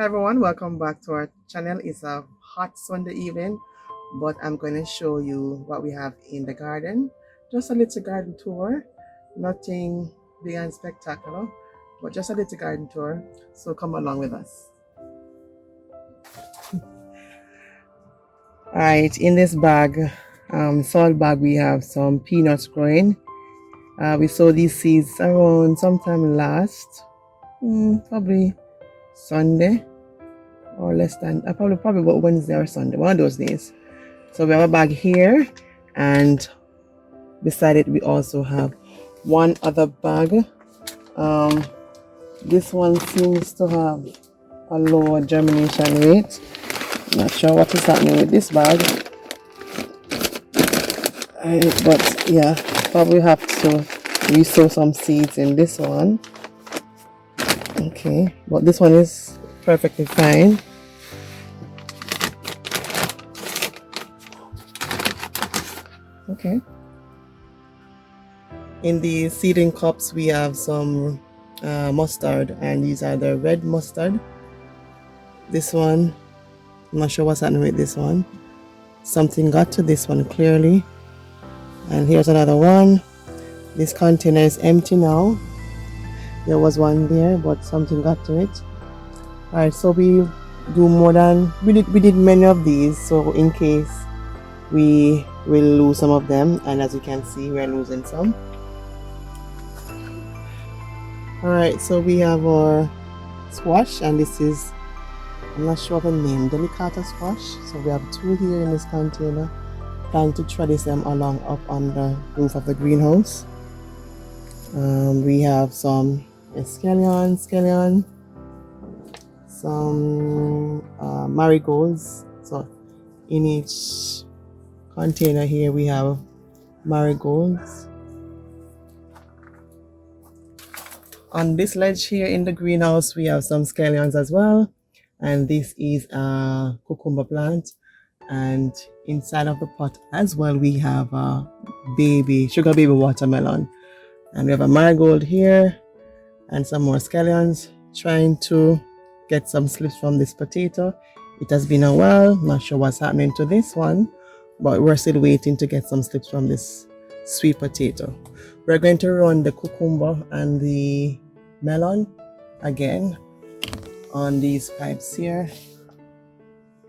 everyone, welcome back to our channel. It's a hot Sunday evening, but I'm going to show you what we have in the garden. Just a little garden tour, nothing big and spectacular, but just a little garden tour. So come along with us. Alright, in this bag, soil bag, we have some peanuts growing. We sowed these seeds around sometime last, probably Sunday or less than, probably about Wednesday or Sunday, one of those days. So we have a bag here, and beside it we also have one other bag. This one seems to have a lower germination rate. Not sure what is happening with this bag, but yeah, probably have to resow some seeds in this one. Okay, but this one is perfectly fine. Okay, in the seeding cups we have some mustard, and these are the red mustard. This one, I'm not sure what's happening with this one. Something got to this one clearly. And here's another one. This container is empty now. There was one there, but something got to it. Alright, so we did many of these, so in case we will lose some of them, and as you can see, we're losing some. Alright, so we have our squash, and this is, I'm not sure of the name, delicata squash. So we have two here in this container. Plan to trellis them along up on the roof of the greenhouse. We have some scallion, some marigolds. So in each container here we have marigolds. On this ledge here in the greenhouse we have some scallions as well, and this is a cucumber plant. And inside of the pot as well we have a sugar baby watermelon, and we have a marigold here and some more scallions. Trying to get some slips from this potato. It has been a while, not sure what's happening to this one, but we're still waiting to get some slips from this sweet potato. We're going to run the cucumber and the melon again on these pipes here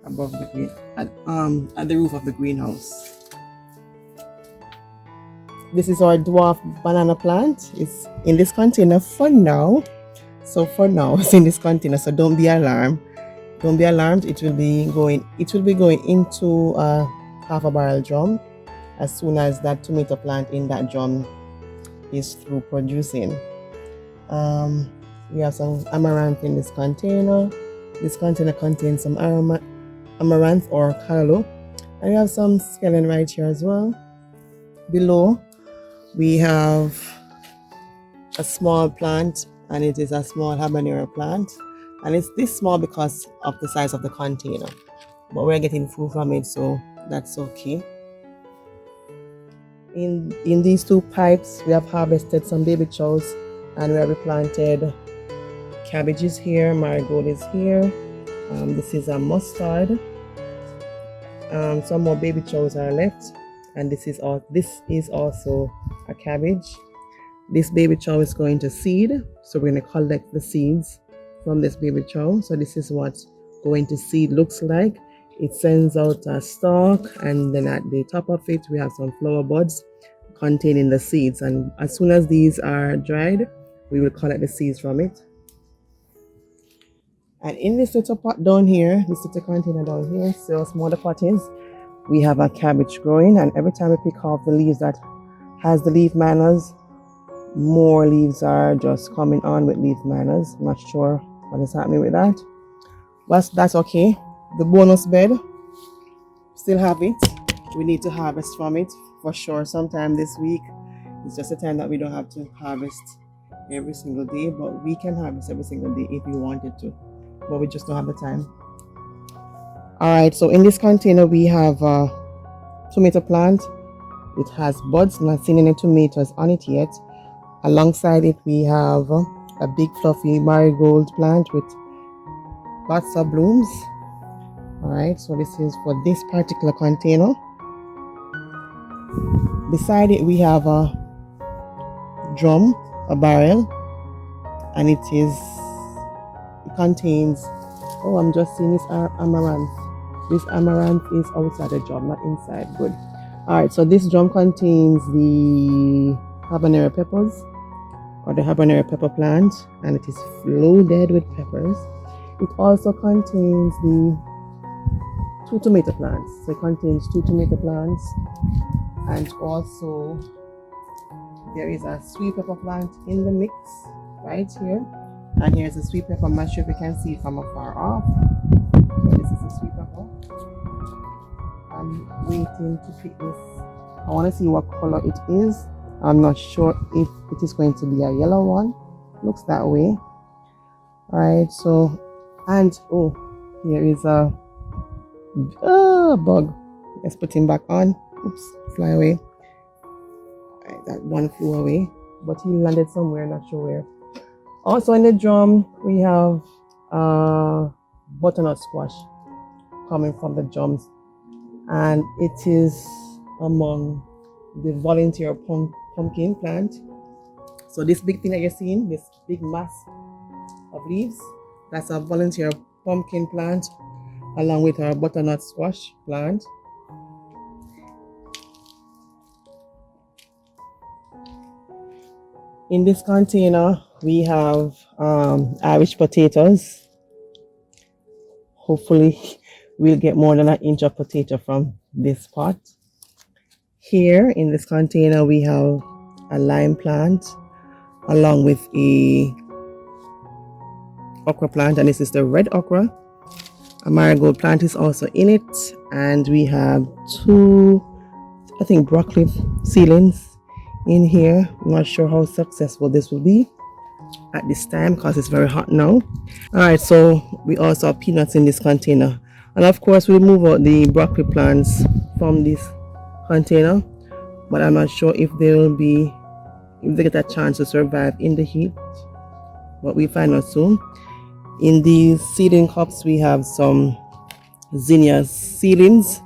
above the green at the roof of the greenhouse. This is our dwarf banana plant. It's in this container for now. So for now it's in this container, so don't be alarmed. It will be going into a half a barrel drum as soon as that tomato plant in that drum is through producing. We have some amaranth in this container. This container contains some amaranth or callaloo, and we have some scallion right here as well. Below we have a small plant, and it is a small habanero plant, and it's this small because of the size of the container, but we're getting food from it, so that's okay. In these two pipes we have harvested some baby chows, and we have replanted cabbages here. Marigold is here. This is a mustard. Some more baby chows are left, and this is also a cabbage. This baby chow is going to seed, so we're going to collect the seeds from this baby chow. So this is what going to seed looks like. It sends out a stalk, and then at the top of it we have some flower buds containing the seeds, and as soon as these are dried we will collect the seeds from it. And in this little pot down here, this little container down here, see how small the pot is, we have a cabbage growing, and every time we pick off the leaves that has the leaf manners, more leaves are just coming on with leaf manners. I'm not sure what is happening with that, but that's okay. The bonus bed, still have it. We need to harvest from it for sure sometime this week. It's just a time that we don't have to harvest every single day, but we can harvest every single day if we wanted to, but we just don't have the time. Alright, so in this container we have a tomato plant. It has buds, not seen any tomatoes on it yet. Alongside it we have a big fluffy marigold plant with lots of blooms. All right, so this is for this particular container. Beside it, we have a drum, a barrel, and it contains, oh, I'm just seeing this amaranth. This amaranth is outside the drum, not inside. Good. All right, so this drum contains the habanero peppers, or the habanero pepper plant, and it is loaded with peppers. It also contains the 2 tomato plants. So it contains 2 tomato plants, and also there is a sweet pepper plant in the mix right here. And here's a sweet pepper. I'm not sure if you can see it from afar off. So this is a sweet pepper. I'm waiting to pick this. I want to see what color it is. I'm not sure if it is going to be a yellow one. Looks that way. Alright, so, and oh, here is a bug. Let's put him back on. Oops, fly away. Alright, that one flew away, but he landed somewhere, not sure where. Also in the drum, we have butternut squash coming from the drums, and it is among the volunteer pumpkin plant. So this big thing that you're seeing, this big mass of leaves, that's a volunteer pumpkin plant, along with our butternut squash plant. In this container, we have Irish potatoes. Hopefully, we'll get more than an inch of potato from this pot. Here in this container, we have a lime plant, along with a okra plant, and this is the red okra. A marigold plant is also in it, and we have 2, I think, broccoli seedlings in here. I'm not sure how successful this will be at this time because it's very hot now. Alright, so we also have peanuts in this container, and of course we'll move out the broccoli plants from this container, but I'm not sure if they get a chance to survive in the heat, but we'll find out soon. In these seedling cups, we have some zinnia seedlings,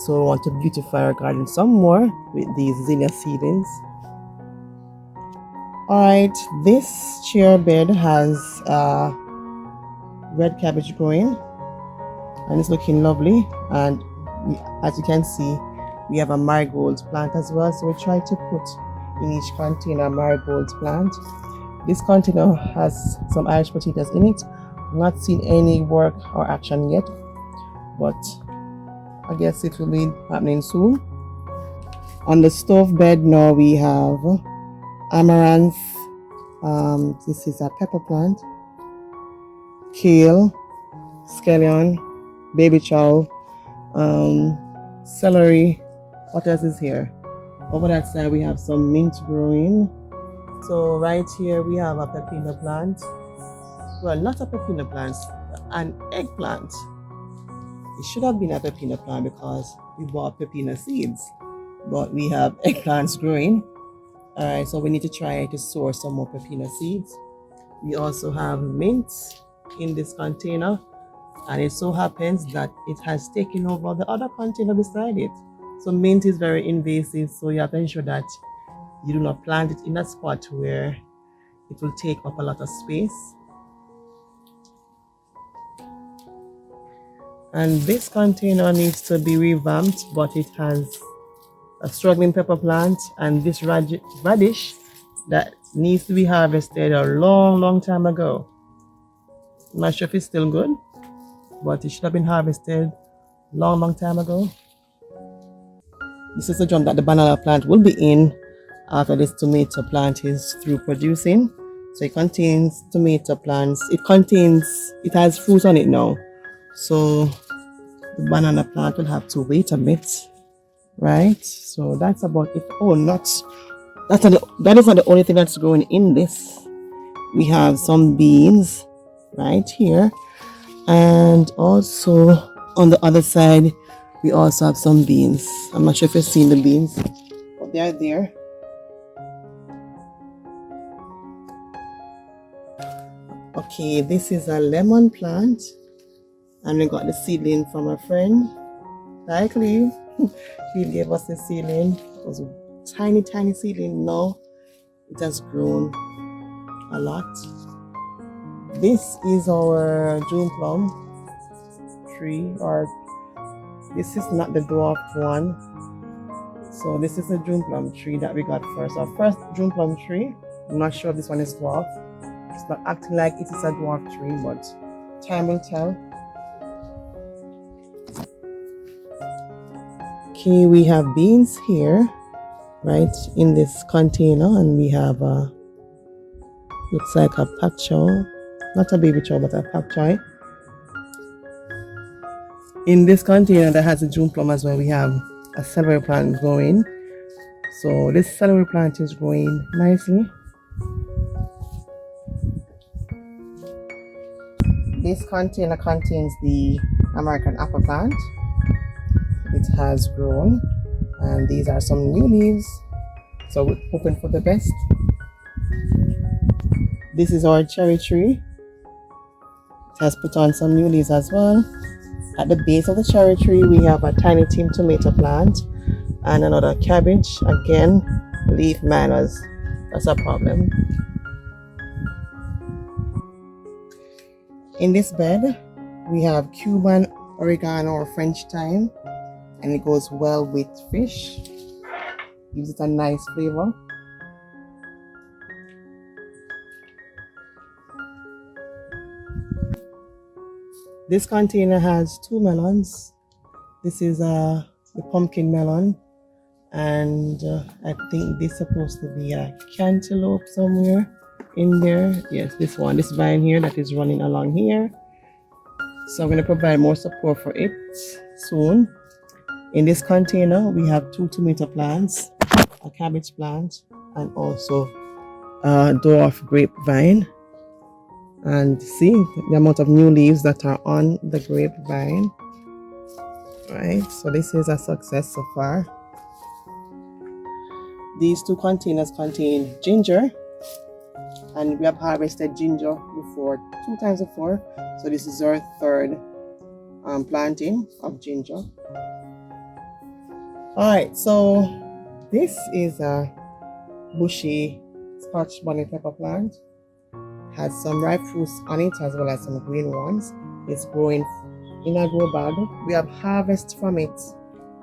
so I want to beautify our garden some more with these zinnia seedlings. Alright, this chair bed has red cabbage growing, and it's looking lovely. And as you can see, we have a marigold plant as well, so we try to put in each container a marigold plant. This container has some Irish potatoes in it. I've not seen any work or action yet, but I guess it will be happening soon. On the stove bed now, we have amaranth, this is a pepper plant, kale, scallion, baby chow, celery. What else is here? Over that side we have some mint growing. So right here we have a pepino plant. Well, not a pepino plant, an eggplant. It should have been a pepino plant because we bought pepino seeds, but we have eggplants growing. Alright, so we need to try to source some more pepino seeds. We also have mint in this container, and it so happens that it has taken over the other container beside it. So mint is very invasive, so you have to ensure that you do not plant it in a spot where it will take up a lot of space. And this container needs to be revamped, but it has a struggling pepper plant and this radish that needs to be harvested a long time ago. I'm not sure if it's still good, but it should have been harvested long time ago. This is the drum that the banana plant will be in after this tomato plant is through producing. So it contains tomato plants. It has fruit on it now. So the banana plant will have to wait a bit, right? So that's about it. Oh, that is not the only thing that's growing in this. We have some beans right here, and also on the other side we also have some beans. I'm not sure if you've seen the beans, but they are there. Okay, this is a lemon plant. And we got the seedling from a friend. Hi, Cleve. He gave us the seedling. It was a tiny, tiny seedling. Now it has grown a lot. This is our June plum tree, or this is not the dwarfed one. So this is the June plum tree that we got first. Our first June plum tree. I'm not sure if this one is dwarf. It's not acting like it is a dwarf tree, but time will tell. Okay, we have beans here, right, in this container, and we have looks like a pak chow, not a baby chow, but a pak choy. In this container that has a June plum as well, we have a celery plant growing. So this celery plant is growing nicely. This container contains the American apple plant. It has grown, and these are some new leaves, so we're hoping for the best. This is our cherry tree. It has put on some new leaves as well. At the base of the cherry tree, we have a tiny tin tomato plant and another cabbage. Again, leaf manners, that's a problem. In this bed, we have Cuban oregano or French thyme, and it goes well with fish. Gives it a nice flavor. This container has 2 melons. This is the pumpkin melon, and I think this is supposed to be a cantaloupe somewhere in there. Yes, this one, this vine here that is running along here. So I'm going to provide more support for it soon. In this container, we have 2 tomato plants, a cabbage plant, and also a dwarf grapevine. And see the amount of new leaves that are on the grapevine. Right, so this is a success so far. These 2 containers contain ginger, and we have harvested ginger before 2 times before. So this is our 3rd planting of ginger. Alright, so this is a bushy Scotch bonnet pepper plant. Has some ripe fruits on it as well as some green ones. It's growing in a grow bag. We have harvested from it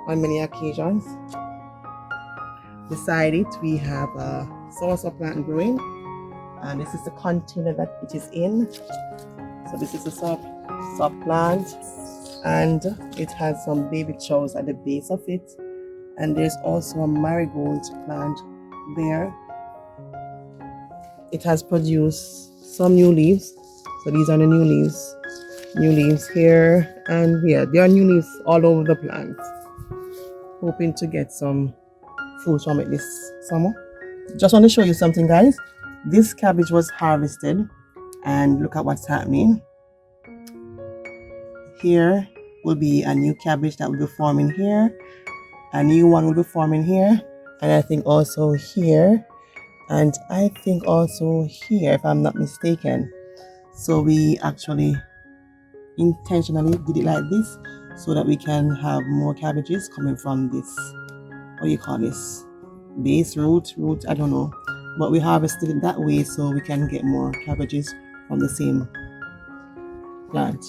on many occasions. Beside it, we have a soursop plant growing, and this is the container that it is in. So this is a soursop plant, and it has some baby chows at the base of it, and there's also a marigold plant there. It has produced some new leaves, so these are the new leaves here, and here there are new leaves all over the plant. Hoping to get some fruit from it this summer. Just want to show you something, guys. This cabbage was harvested, and look at what's happening. Here will be a new cabbage that will be forming here, a new one will be forming here, and I think also here, and I think also here, if I'm not mistaken. So we actually intentionally did it like this so that we can have more cabbages coming from this, what do you call this, base root, I don't know, but we harvested it that way so we can get more cabbages from the same plant.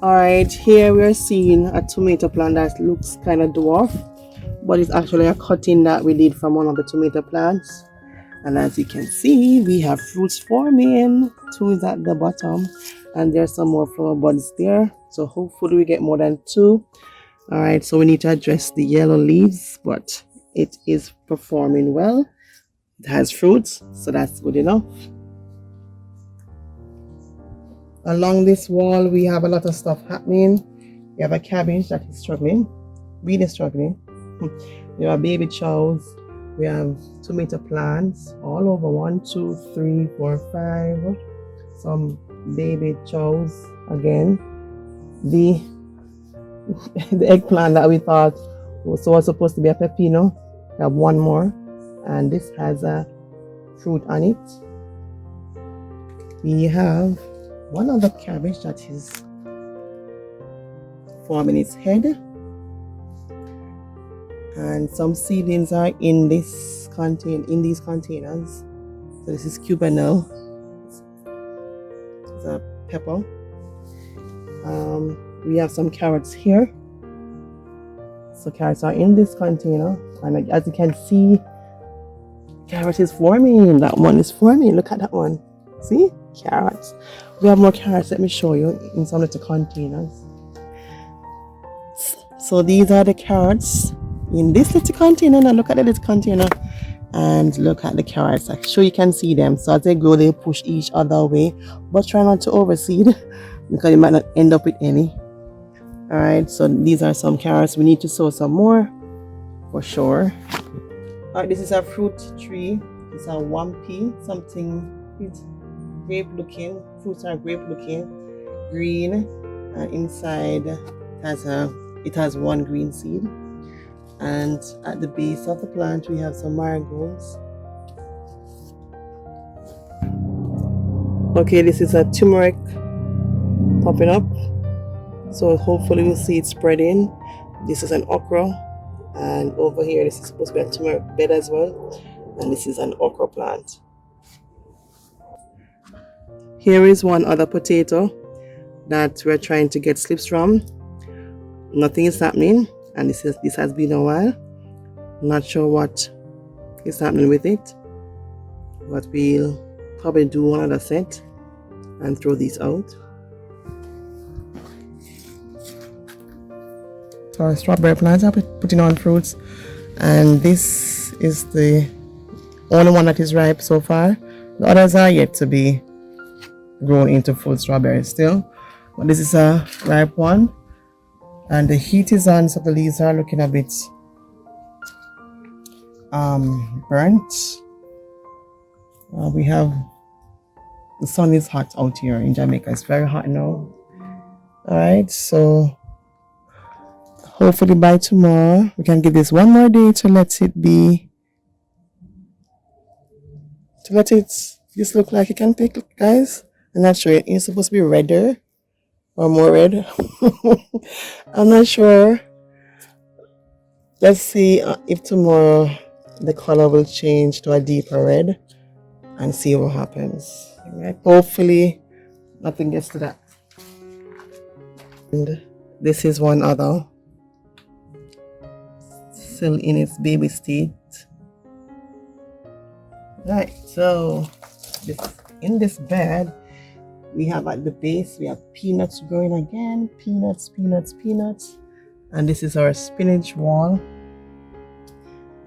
Alright, here we're seeing a tomato plant that looks kind of dwarf, but it's actually a cutting that we did from one of the tomato plants. And as you can see, we have fruits forming. 2 is at the bottom, and there's some more flower buds there. So hopefully we get more than 2. Alright, so we need to address the yellow leaves, but it is performing well. It has fruits, so that's good enough. Along this wall, we have a lot of stuff happening. We have a cabbage that is struggling, really struggling. We have baby chows. We have tomato plants all over. 1, 2, 3, 4, 5. Some baby chows again. The eggplant that we thought was supposed to be a pepino. We have 1 more, and this has a fruit on it. We have one other cabbage that is forming its head, and some seedlings are in these containers. So this is cubanelle, it's a pepper. We have some carrots here. So carrots are in this container, and as you can see, carrot is forming. That one is forming. Look at that one. See? Carrots. We have more carrots. Let me show you in some little containers. So these are the carrots in this little container. Now look at the little container and look at the carrots. I'm sure you can see them. So as they grow, they push each other away, but try not to overseed because you might not end up with any. All right, so these are some carrots. We need to sow some more for sure. All right, this is a fruit tree. It's a wampy, something. It's grape looking. Fruits are grape looking, green, and inside it has one green seed. And at the base of the plant, we have some marigolds. Okay, this is a turmeric popping up. So hopefully we'll see it spreading. This is an okra, and over here this is supposed to be a turmeric bed as well, and this is an okra plant. Here is one other potato that we're trying to get slips from. Nothing is happening, and this has been a while. Not sure what is happening with it, but we'll probably do another set and throw these out. So our strawberry plants are putting on fruits, and this is the only one that is ripe so far. The others are yet to be grown into full strawberries still, but this is a ripe one, and the heat is on, so the leaves are looking a bit burnt. The sun is hot out here in Jamaica. It's very hot now. All right, so hopefully by tomorrow we can give this one more day to let it just look like it can pick, guys. I'm not sure. It's supposed to be redder or more red. I'm not sure. Let's see if tomorrow the color will change to a deeper red and see what happens. Right? Hopefully nothing gets to that. And this is one other, still in its baby state. Right, so in this bed we have at the base, we have peanuts growing again. Peanuts. And this is our spinach wall.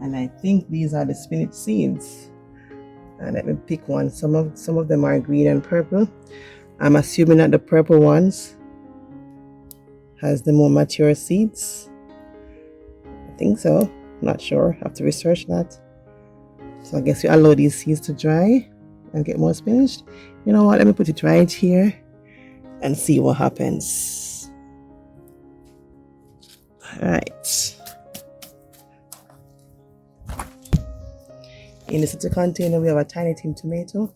And I think these are the spinach seeds. And let me pick one. Some of them are green and purple. I'm assuming that the purple ones has the more mature seeds. I think so. Not sure. Have to research that. So I guess we allow these seeds to dry and get more spinach. You know what? Let me put it right here and see what happens. All right. In this little container, we have a tiny tin tomato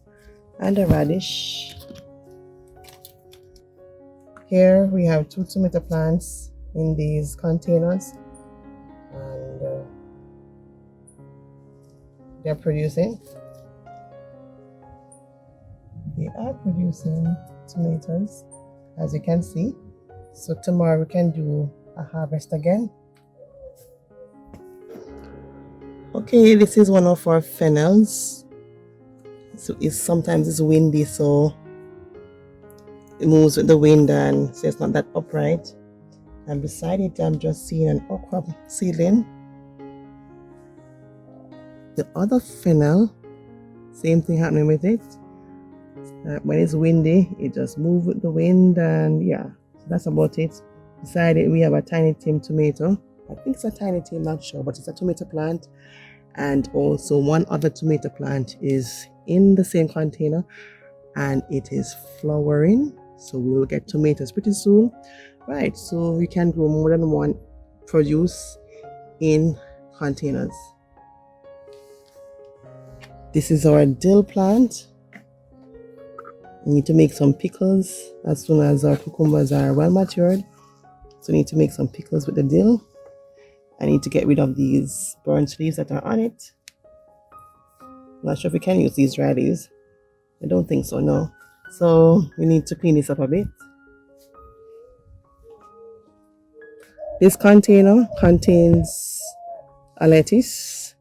and a radish. Here we have 2 tomato plants in these containers, and they're producing. They are producing tomatoes, as you can see. So tomorrow we can do a harvest again. Okay, this is one of our fennels. So sometimes it's windy, so it moves with the wind, and so it's not that upright. And beside it, I'm just seeing an okra seedling. The other fennel, same thing happening with it. When it's windy, it just moves with the wind, and yeah, so that's about it. Beside it, we have a tiny tin tomato. I think it's a tiny tin, not sure, but it's a tomato plant. And also one other tomato plant is in the same container, and it is flowering. So we will get tomatoes pretty soon. Right, so we can grow more than one produce in containers. This is our dill plant. We need to make some pickles as soon as our cucumbers are well matured. So we need to make some pickles with the dill. I need to get rid of these burnt leaves that are on it. I'm not sure if we can use these dry leaves. I don't think so, no. So we need to clean this up a bit. This container contains a lettuce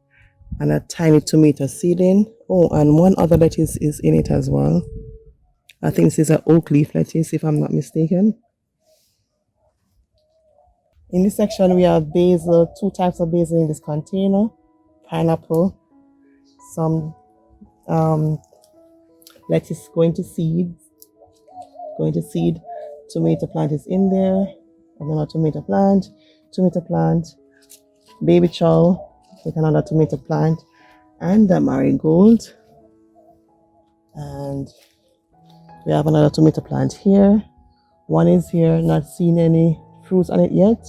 and a tiny tomato seedling. Oh, and one other lettuce is in it as well. I think this is an oak leaf lettuce, if I'm not mistaken. In this section, we have basil, 2 types of basil in this container. Pineapple, some lettuce going to seed. Tomato plant is in there. Another tomato plant, baby chow, with another tomato plant, and the marigold. And we have another tomato plant here. One is here, not seeing any fruits on it yet.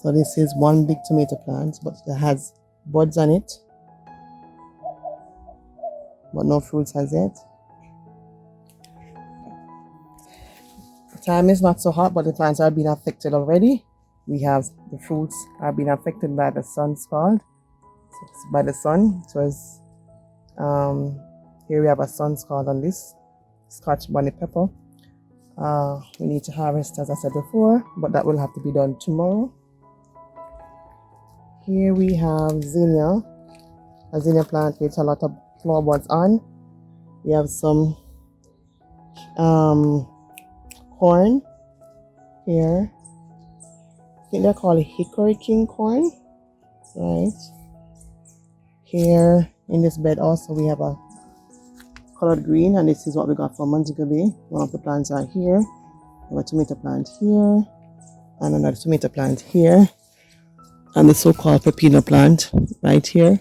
So this is one big tomato plant, but it has buds on it, but no fruits as yet. The time is not so hot, but the plants are being affected already. We have the fruits are being affected by the sun scald. By the sun. So it's, here we have a sun scald on this Scotch bonnet pepper. We need to harvest, as I said before, but that will have to be done tomorrow. Here we have zinnia, a zinnia plant with a lot of flower buds on. We have some corn here. I think they're called hickory king corn, right? Here in this bed also we have a colored green, and this is what we got from Montego Bay. One of the plants are here. We have a tomato plant here, and another tomato plant here, and the so-called pepino plant right here.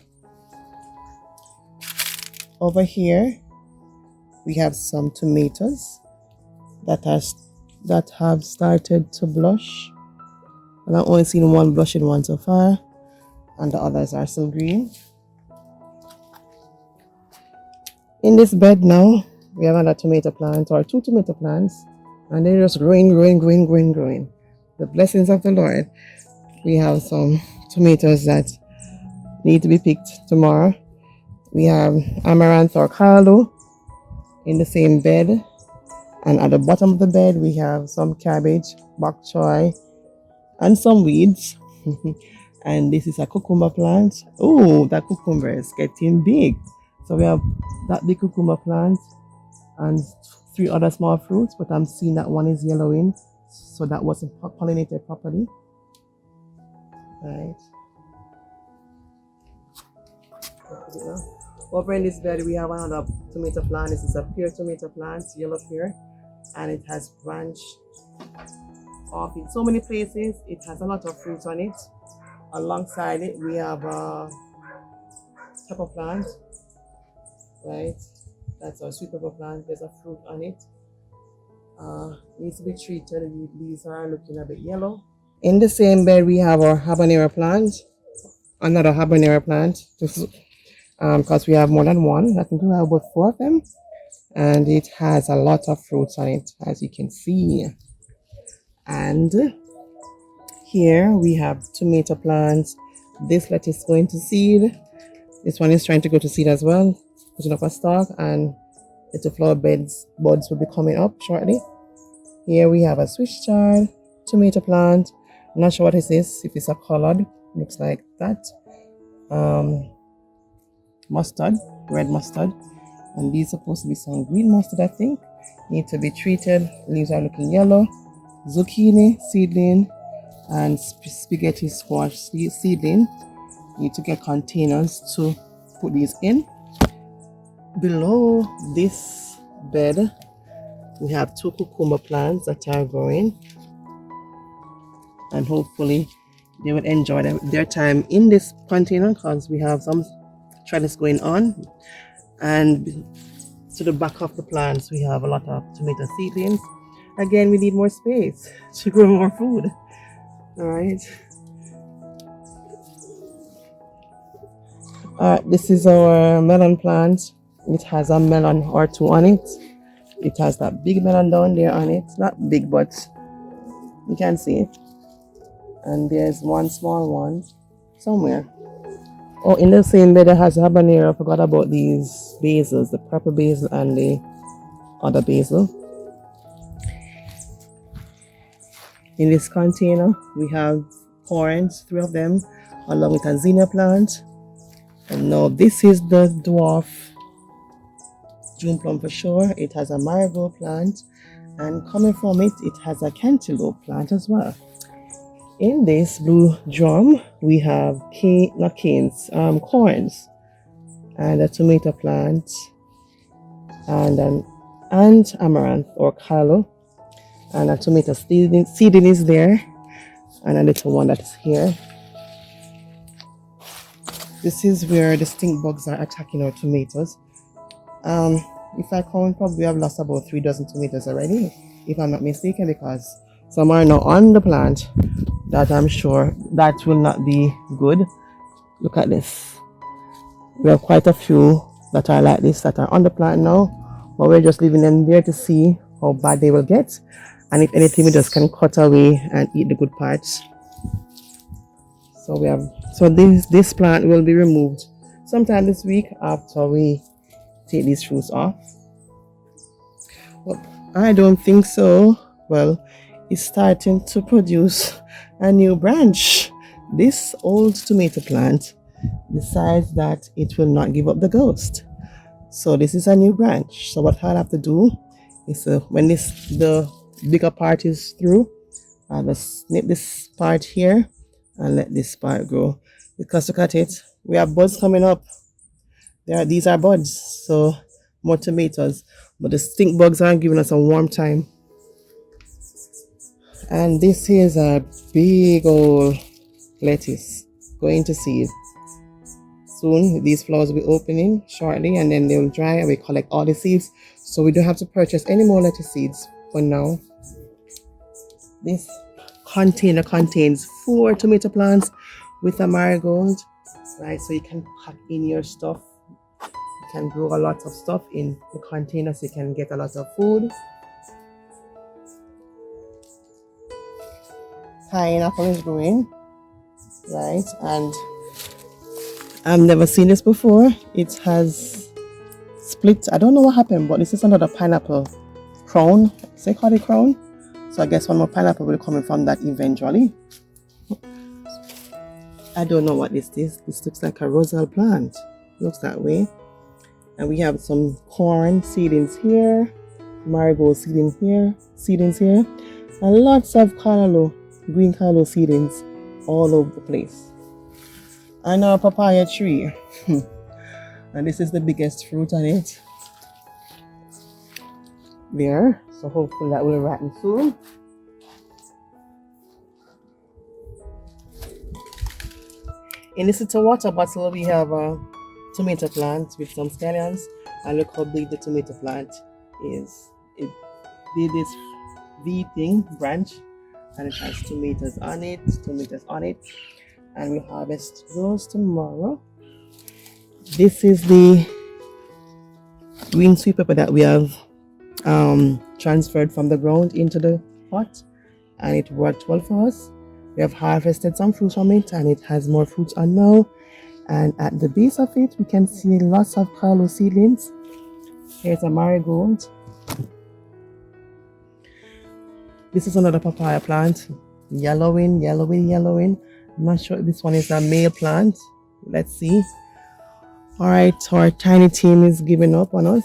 Over here we have some tomatoes that have started to blush, and I've only seen one blushing one so far, and the others are still green. In this bed now we have another tomato plant, or 2 tomato plants, and they're just growing. The blessings of the Lord. We have some tomatoes that need to be picked tomorrow. We have amaranth or callaloo in the same bed, and at the bottom of the bed we have some cabbage, bok choy, and some weeds. And this is a cucumber plant. Oh, that cucumber is getting big. So we have that big cucumber plant and 3 other small fruits, but I'm seeing that one is yellowing, so that wasn't pollinated properly. Right. Over in this bed we have another tomato plant. This is a pear tomato plant, yellow pear, and it has branched off in so many places. It has a lot of fruits on it. Alongside it we have a pepper plant, right? That's our sweet pepper plant. There's a fruit on it. Needs to be treated. These are looking a bit yellow. In the same bed we have our habanero plant, another habanero plant, because we have more than one. I think we have about 4 of them, and it has a lot of fruits on it, as you can see. And here we have tomato plants. This lettuce is going to seed. This one is trying to go to seed as well, putting up a stalk, and little flower buds will be coming up shortly. Here we have a Swiss chard tomato plant. I'm not sure what it is, if it's a colored, looks like that. Mustard, red mustard, and these are supposed to be some green mustard, I think. Need to be treated. Leaves are looking yellow. Zucchini seedling and spaghetti squash seedling. Need to get containers to put these in. Below this bed we have 2 cucumber plants that are growing, and hopefully they will enjoy their time in this container, because we have some trellis going on. And to the back of the plants we have a lot of tomato seedlings. Again, we need more space to grow more food. All right. This is our melon plant. It has a melon or two on it. It has that big melon down there on it. Not big, but you can see it. And there's one small one somewhere. Oh, in the same bed it has habanero. I forgot about these basils, the purple basil and the other basil. In this container, we have corns, 3 of them, along with a zinnia plant. And now this is the dwarf June plum for sure. It has a marigold plant, and coming from it, it has a cantaloupe plant as well. In this blue drum, we have corns, and a tomato plant, and amaranth or callo, and a tomato seedling is there, and a little one that is here. This is where the stink bugs are attacking our tomatoes. If I count, probably I've lost about 3 dozen tomatoes already, if I'm not mistaken, because some are now on the plant that I'm sure that will not be good. Look at this. We have quite a few that are like this that are on the plant now, but we're just leaving them there to see how bad they will get, and if anything we just can cut away and eat the good parts. So this plant will be removed sometime this week after we take these fruits off. Well, I don't think so. Well, it's starting to produce a new branch. This old tomato plant decides that it will not give up the ghost. So this is a new branch. So what I'll have to do is when the bigger part is through, I'll just snip this part here and let this part grow. Because look at it, we have buds coming up. These are buds, so more tomatoes. But the stink bugs aren't giving us a warm time. And this is a big old lettuce going to seed. Soon these flowers will be opening shortly, and then they will dry and we collect all the seeds. So we don't have to purchase any more lettuce seeds for now. This container contains 4 tomato plants with a marigold, right? So you can pack in your stuff. You can grow a lot of stuff in the container, so you can get a lot of food. Pineapple is growing, right? And I've never seen this before. It has split. I don't know what happened, but this is another pineapple crown. Say call it crown. So I guess one more pineapple will be coming from that eventually. I don't know what this is. This looks like a rosal plant. Looks that way. And we have some corn seedlings here, marigold seedlings here, and lots of green callo seedlings all over the place. And our papaya tree. And this is the biggest fruit on it. There. So hopefully that will ripen soon. In this little water bottle, we have a tomato plant with some scallions, and look how big the tomato plant is. It did this V-thing branch, and it has tomatoes on it, and we harvest those tomorrow. This is the green sweet pepper that we have transferred from the ground into the pot, and it worked well for us. We have harvested some fruits from it, and it has more fruits on now. And at the base of it, we can see lots of callo seedlings. Here's a marigold. This is another papaya plant, yellowing. I'm not sure if this one is a male plant. Let's see. All right, our tiny team is giving up on us,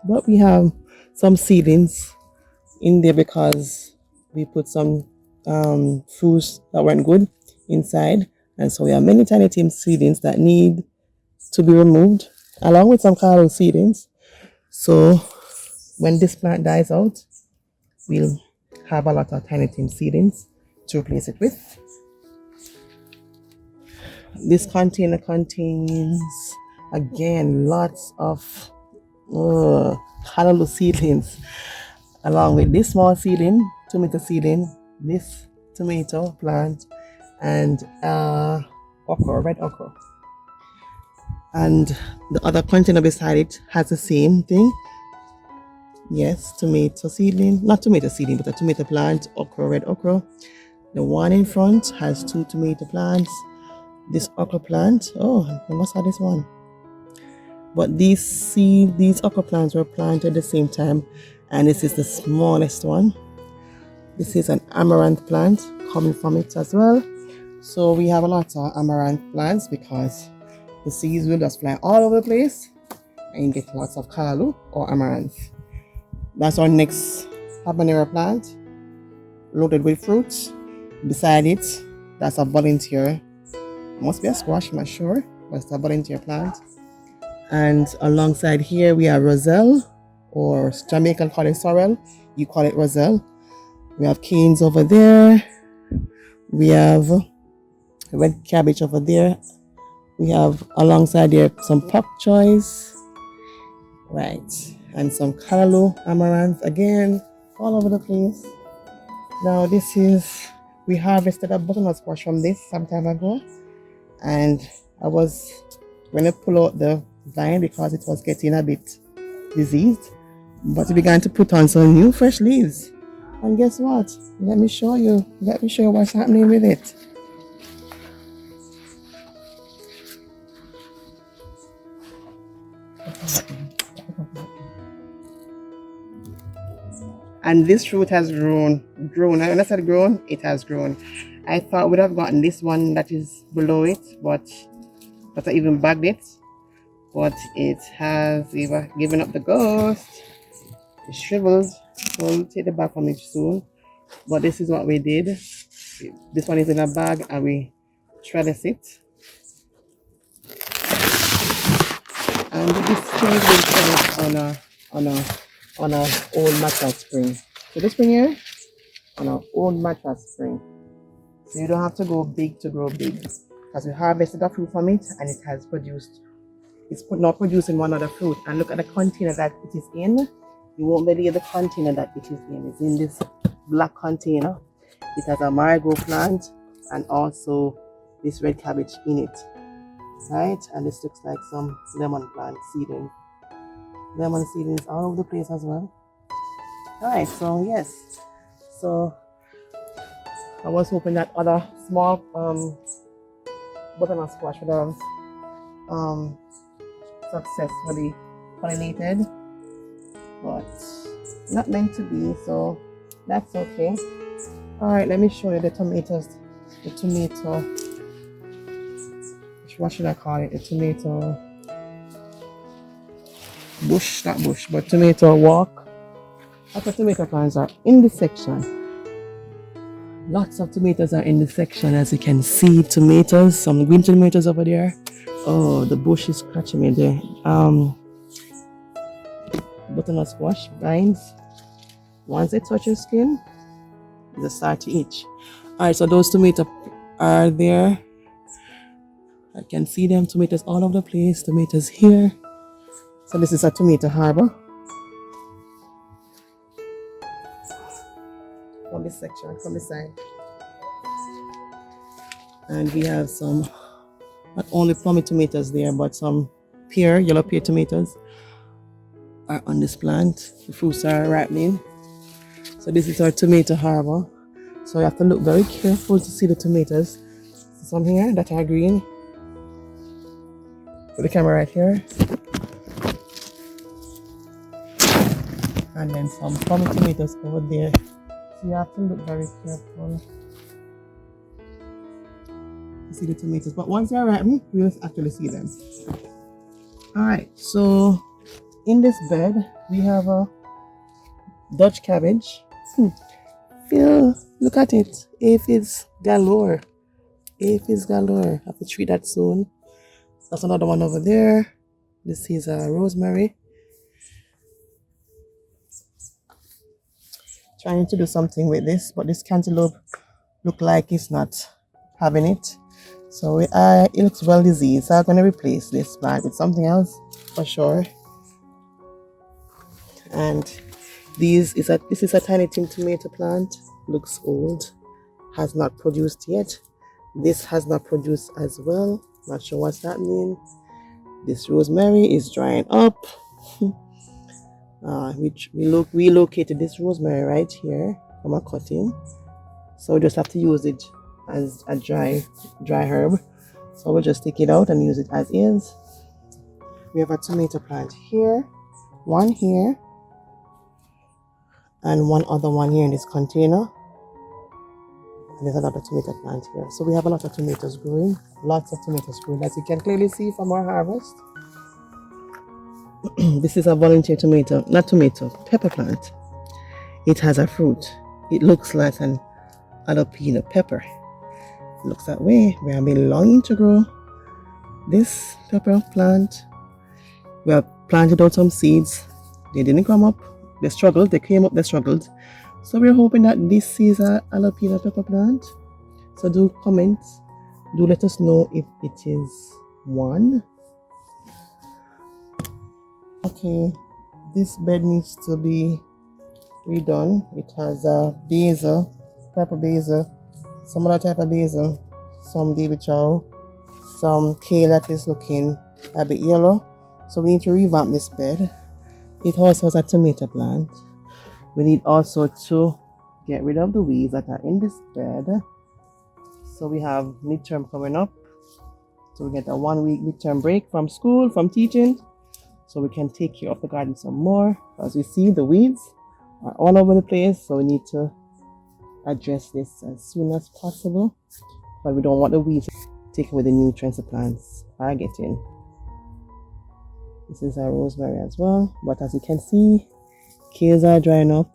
but we have some seedlings in there because we put some fruits that weren't good inside, and so we have many tiny team seedlings that need to be removed along with some callo seedlings. So when this plant dies out, we'll have a lot of tiny team seedlings to replace it with. This container contains again lots of callo seedlings, along with this small seedling, tomato seedling, this tomato plant, and red okra. And the other container beside it has the same thing. Yes, tomato seedling, not tomato seedling, but a tomato plant, okra, red okra. The one in front has 2 tomato plants. This okra plant, oh, I must have this one. But these okra plants were planted at the same time, and this is the smallest one. This is an amaranth plant coming from it as well. So we have a lot of amaranth plants because the seeds will just fly all over the place and you get lots of callaloo or amaranth. That's our next habanero plant, loaded with fruits. Beside it, that's a volunteer. Must be a squash, I'm not sure, but it's a volunteer plant. And alongside here, we have roselle, or Jamaican call it sorrel. You call it roselle. We have canes over there. We have red cabbage over there. We have alongside there some pak choys. Right. And some callaloo, amaranth again, all over the place. Now we harvested a butternut squash from this some time ago. And I was going to pull out the vine because it was getting a bit diseased. But it began to put on some new fresh leaves. And guess what? Let me show you what's happening with it. And this fruit has grown. When I said grown, it has grown. I thought we'd have gotten this one that is below it, but I even bagged it. But it has either given up the ghost, it's shriveled. So we'll take the bag from it soon. But this is what we did. This one is in a bag and we trellis it. And this thing is being trellised on a old mattress spring. So this spring here, on an old mattress spring. So you don't have to go big to grow big. Because we harvested the fruit from it and it has produced, it's now producing one other fruit. And look at the container that it is in. You won't believe the container that it is in. It's in this black container. It has a marigold plant and also this red cabbage in it. Right? And this looks like some lemon plant seedling. Lemon seedlings all over the place as well. Alright, so yes. So I was hoping that other small butternut squash would have successfully pollinated, but not meant to be, so that's okay. Alright, let me show you the tomatoes. The tomato, what should I call it? The tomato bush, not bush, but tomato walk. Lots of tomato plants are in this section. Lots of tomatoes are in this section, as you can see. Tomatoes, some green tomatoes over there. Oh, the bush is scratching me there. Butternut squash vines. Once they touch your skin, they start to itch. Alright, so those tomatoes are there. I can see them. Tomatoes all over the place. Tomatoes here. So this is a tomato harbor. From this section, from this side. And we have some, not only plummy tomatoes there, but some yellow pear tomatoes are on this plant. The fruits are ripening. So this is our tomato harbor. So you have to look very careful to see the tomatoes. Some here that are green. Put the camera right here. And then some plummy tomatoes over there. So you have to look very careful to see the tomatoes. But once they're ripe, we'll actually see them. Alright, so in this bed, we have a Dutch cabbage. Look at it. Aphids galore. Aphids galore. I have to treat that soon. That's another one over there. This is rosemary. Trying to do something with this, but this cantaloupe look like it's not having it. So it looks well diseased. So I'm going to replace this plant with something else for sure. And this is a tiny tin tomato plant. Looks old. Has not produced yet. This has not produced as well. Not sure what's happening. This rosemary is drying up. We located this rosemary right here from a cutting, so we just have to use it as a dry herb. So we'll just take it out and use it as is. We have a tomato plant here, one here, and one other one here in this container. And there's another tomato plant here. So we have a lot of tomatoes growing, lots of tomatoes growing, as you can clearly see from our harvest. This is a volunteer pepper plant. It has a fruit. It looks like an jalapeno pepper. It looks that way. We have been longing to grow this pepper plant. We have planted out some seeds. They didn't come up. They struggled. They came up. They struggled. So we're hoping that this is a jalapeno pepper plant. So do comment. Do let us know if it is one. Okay, this bed needs to be redone. It has a basil, pepper basil, some other type of basil, some baby chow, some kale that is looking a bit yellow. So we need to revamp this bed. It also has a tomato plant. We need also to get rid of the weeds that are in this bed. So we have midterm coming up. So we get a 1 week midterm break from school, from teaching. So we can take care of the garden some more. As we see, the weeds are all over the place. So we need to address this as soon as possible. But we don't want the weeds taking away the nutrients the plants are getting. This is our rosemary as well. But as you can see, kales are drying up.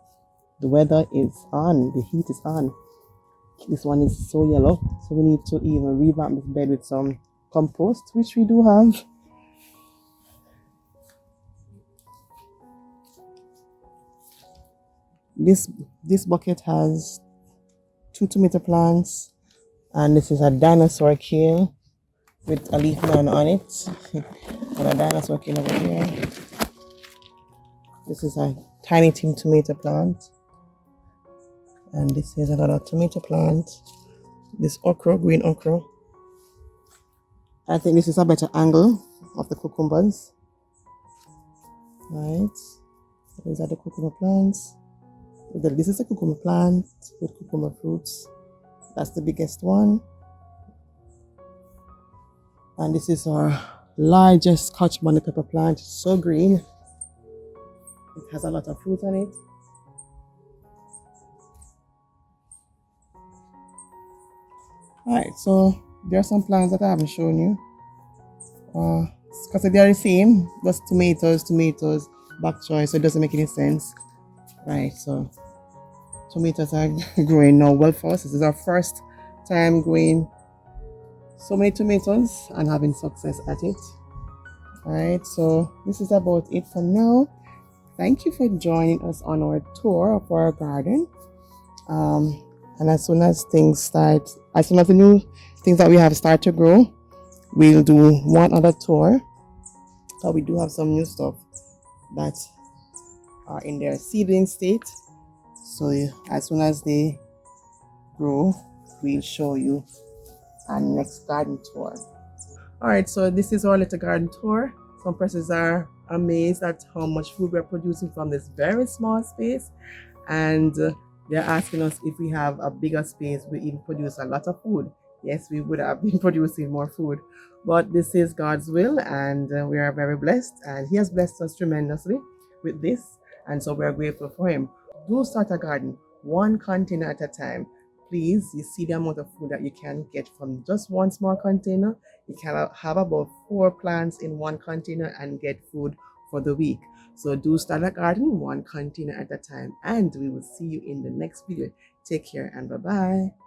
The weather is on. The heat is on. This one is so yellow. So we need to even revamp this bed with some compost, which we do have. This bucket has 2 tomato plants, and this is a dinosaur kale with a leaf man on it, and a dinosaur kale over here. This is a tiny tin tomato plant, and this is another tomato plant. This okra, green okra. I think this is a better angle of the cucumbers. Right, these are the cucumber plants. This is a cucumber plant with cucumber fruits. That's the biggest one. And this is our largest Scotch bonnet pepper plant. It's so green. It has a lot of fruit on it. Alright, so there are some plants that I haven't shown you. Because they are the same, just tomatoes, bok choy, so it doesn't make any sense. Right, so tomatoes are growing now well for us. This is our first time growing so many tomatoes and having success at it. Alright, so this is about it for now. Thank you for joining us on our tour of our garden. And as soon as the new things that we have start to grow, we'll do one other tour. So we do have some new stuff that are in their seedling state. So as soon as they grow, we'll show you our next garden tour. Alright, so this is our little garden tour. Some persons are amazed at how much food we're producing from this very small space, and they're asking us if we have a bigger space, we even produce a lot of food. Yes, we would have been producing more food, but this is God's will, and we are very blessed, and He has blessed us tremendously with this, and so we're grateful for Him. Do start a garden, one container at a time. Please, you see the amount of food that you can get from just one small container. You can have about 4 plants in one container and get food for the week. So do start a garden, one container at a time, and we will see you in the next video. Take care and bye-bye.